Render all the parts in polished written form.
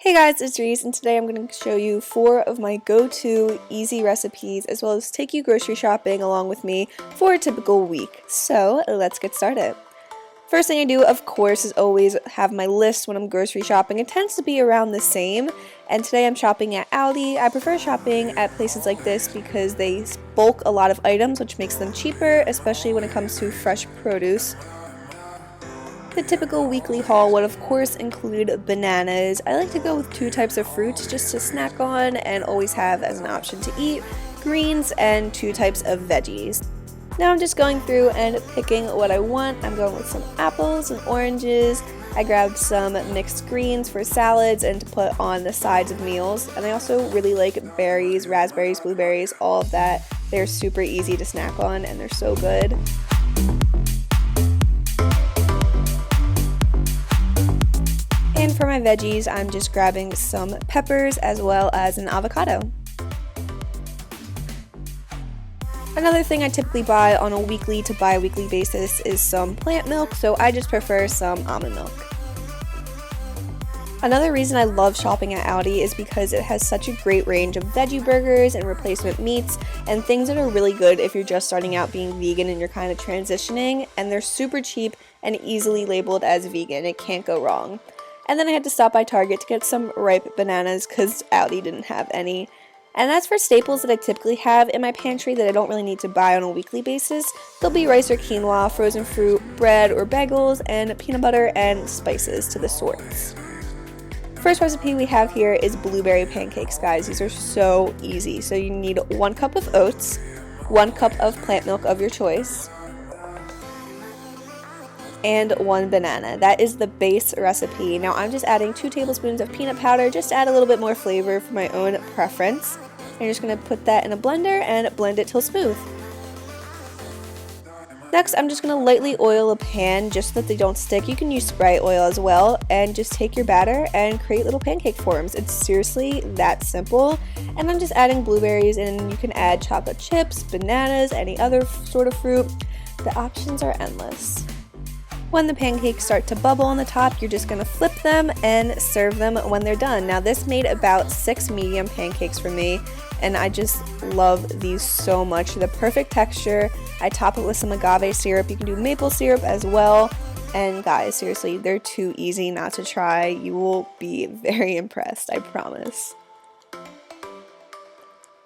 Hey guys, it's Reese, and today I'm going to show you 4 of my go-to easy recipes as well as take you grocery shopping along with me for a typical week. So let's get started. First thing I do, of course, is always have my list when I'm grocery shopping. It tends to be around the same, and today I'm shopping at Aldi. I prefer shopping at places like this because they bulk a lot of items, which makes them cheaper, especially when it comes to fresh produce. The typical weekly haul would of course include bananas. I like to go with 2 types of fruits just to snack on and always have as an option to eat, greens, and 2 types of veggies. Now I'm just going through and picking what I want. I'm going with some apples and oranges. I grabbed some mixed greens for salads and to put on the sides of meals. And I also really like berries, raspberries, blueberries, all of that. They're super easy to snack on and they're so good. And for my veggies, I'm just grabbing some peppers as well as an avocado. Another thing I typically buy on a weekly to bi-weekly basis is some plant milk, so I just prefer some almond milk. Another reason I love shopping at Aldi is because it has such a great range of veggie burgers and replacement meats and things that are really good if you're just starting out being vegan and you're kind of transitioning, and they're super cheap and easily labeled as vegan. It can't go wrong. And then I had to stop by Target to get some ripe bananas because Aldi didn't have any. And as for staples that I typically have in my pantry that I don't really need to buy on a weekly basis, there'll be rice or quinoa, frozen fruit, bread or bagels, and peanut butter and spices to the sorts. First recipe we have here is blueberry pancakes, guys. These are so easy. So you need 1 cup of oats, 1 cup of plant milk of your choice, and 1 banana. That is the base recipe. Now I'm just adding 2 tablespoons of peanut powder just to add a little bit more flavor for my own preference. I'm just going to put that in a blender and blend it till smooth. Next, I'm just going to lightly oil a pan just so that they don't stick. You can use spray oil as well, and just take your batter and create little pancake forms. It's seriously that simple. And I'm just adding blueberries, and you can add chocolate chips, bananas, any other sort of fruit. The options are endless. When the pancakes start to bubble on the top, you're just going to flip them and serve them when they're done. Now this made about 6 medium pancakes for me, and I just love these so much. The perfect texture. I top it with some agave syrup. You can do maple syrup as well. And guys, seriously, they're too easy not to try. You will be very impressed, I promise.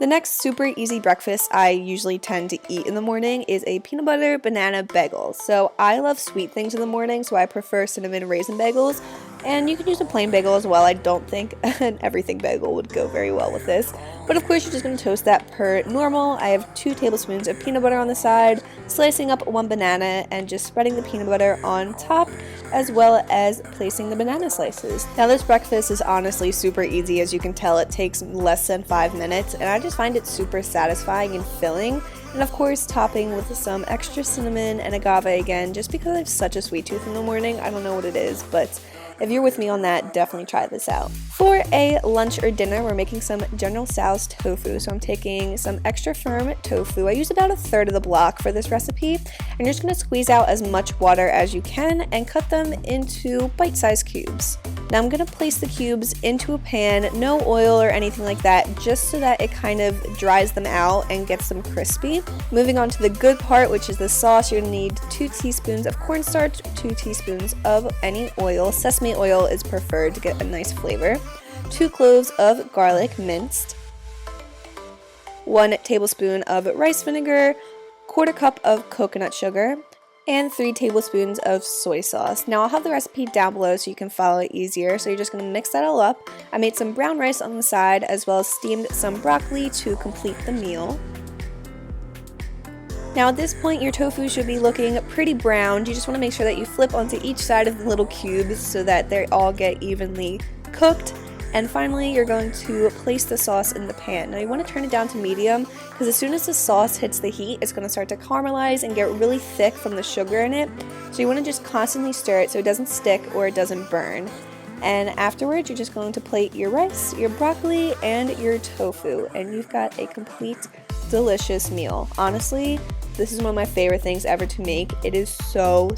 The next super easy breakfast I usually tend to eat in the morning is a peanut butter banana bagel. So I love sweet things in the morning, so I prefer cinnamon raisin bagels, and you can use a plain bagel as well. I don't think an everything bagel would go very well with this, but of course you're just going to toast that per normal. I have 2 tablespoons of peanut butter on the side, slicing up 1 banana and just spreading the peanut butter on top, as well as placing the banana slices. Now this breakfast is honestly super easy. As you can tell, it takes less than 5 minutes, and I just find it super satisfying and filling. And of course topping with some extra cinnamon and agave again, just because I have such a sweet tooth in the morning. I don't know what it is, but if you're with me on that, definitely try this out. For a lunch or dinner, we're making some General Tso's tofu. So I'm taking some extra firm tofu. I use about 1/3 of the block for this recipe. And you're just going to squeeze out as much water as you can and cut them into bite-sized cubes. Now I'm going to place the cubes into a pan, no oil or anything like that, just so that it kind of dries them out and gets them crispy. Moving on to the good part, which is the sauce, you're going to need 2 teaspoons of cornstarch, 2 teaspoons of any oil. Sesame oil is preferred to get a nice flavor. 2 cloves of garlic minced, 1 tablespoon of rice vinegar, 1/4 cup of coconut sugar, and 3 tablespoons of soy sauce. Now I'll have the recipe down below so you can follow it easier. So you're just going to mix that all up. I made some brown rice on the side as well as steamed some broccoli to complete the meal. Now at this point your tofu should be looking pretty browned. You just want to make sure that you flip onto each side of the little cubes so that they all get evenly cooked. And finally, you're going to place the sauce in the pan. Now you want to turn it down to medium because as soon as the sauce hits the heat, it's going to start to caramelize and get really thick from the sugar in it. So you want to just constantly stir it so it doesn't stick or it doesn't burn. And afterwards, you're just going to plate your rice, your broccoli, and your tofu. And you've got a complete, delicious meal. Honestly, this is one of my favorite things ever to make. It is so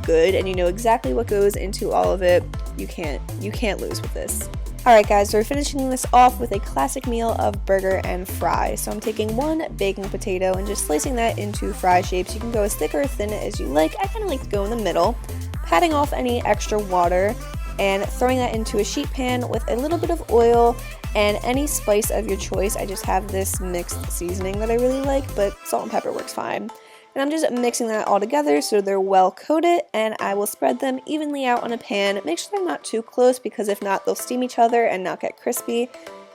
good, and you know exactly what goes into all of it. You can't lose with this. Alright guys, so we're finishing this off with a classic meal of burger and fries. So I'm taking one baking potato and just slicing that into fry shapes. You can go as thick or thin as you like. I kind of like to go in the middle. Patting off any extra water and throwing that into a sheet pan with a little bit of oil and any spice of your choice. I just have this mixed seasoning that I really like, but salt and pepper works fine. And I'm just mixing that all together so they're well coated, and I will spread them evenly out on a pan. Make sure they're not too close because if not, they'll steam each other and not get crispy.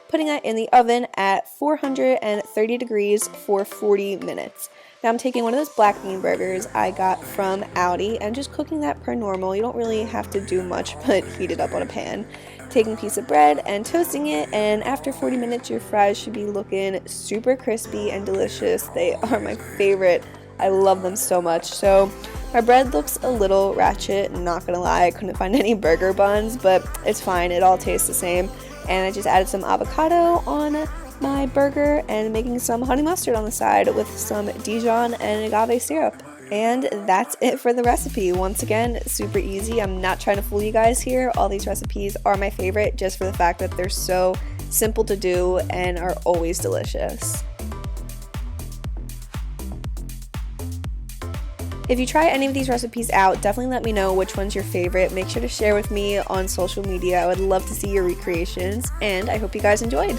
Putting that in the oven at 430 degrees for 40 minutes. Now I'm taking one of those black bean burgers I got from Aldi and just cooking that per normal. You don't really have to do much but heat it up on a pan. Taking a piece of bread and toasting it, and after 40 minutes your fries should be looking super crispy and delicious. They are my favorite. I love them so much. So my bread looks a little ratchet, not gonna lie. I couldn't find any burger buns, but it's fine. It all tastes the same. And I just added some avocado on my burger and making some honey mustard on the side with some Dijon and agave syrup. And that's it for the recipe. Once again, super easy. I'm not trying to fool you guys here. All these recipes are my favorite just for the fact that they're so simple to do and are always delicious. If you try any of these recipes out, definitely let me know which one's your favorite. Make sure to share with me on social media. I would love to see your recreations, and I hope you guys enjoyed.